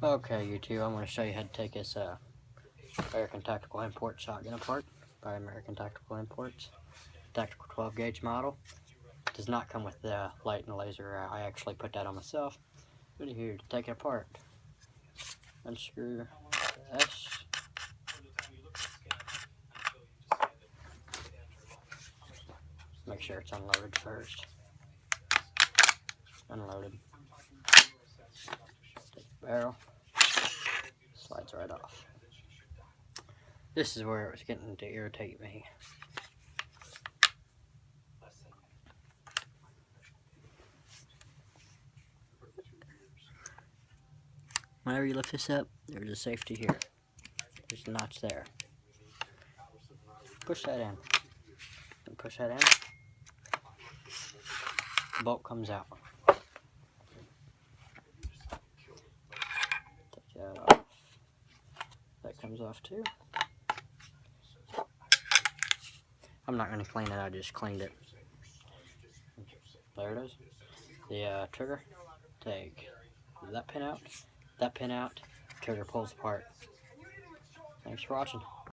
Okay, YouTube, I'm going to show you how to take this American Tactical Import shotgun apart by American Tactical Imports. Tactical 12 gauge model. It does not come with the light and laser. I actually put that on myself. But here, to take it apart, unscrew the S. Make sure it's unloaded first. Unloaded. Take the barrel. Slides right off. This is where it was getting to irritate me. Whenever you lift this up, there's a safety here. There's a notch there. Push that in. And push that in. The bolt comes out. Take that off. That comes off too. I'm not going to clean it, I just cleaned it. There it is. The trigger. Take that pin out, trigger pulls apart. Thanks for watching.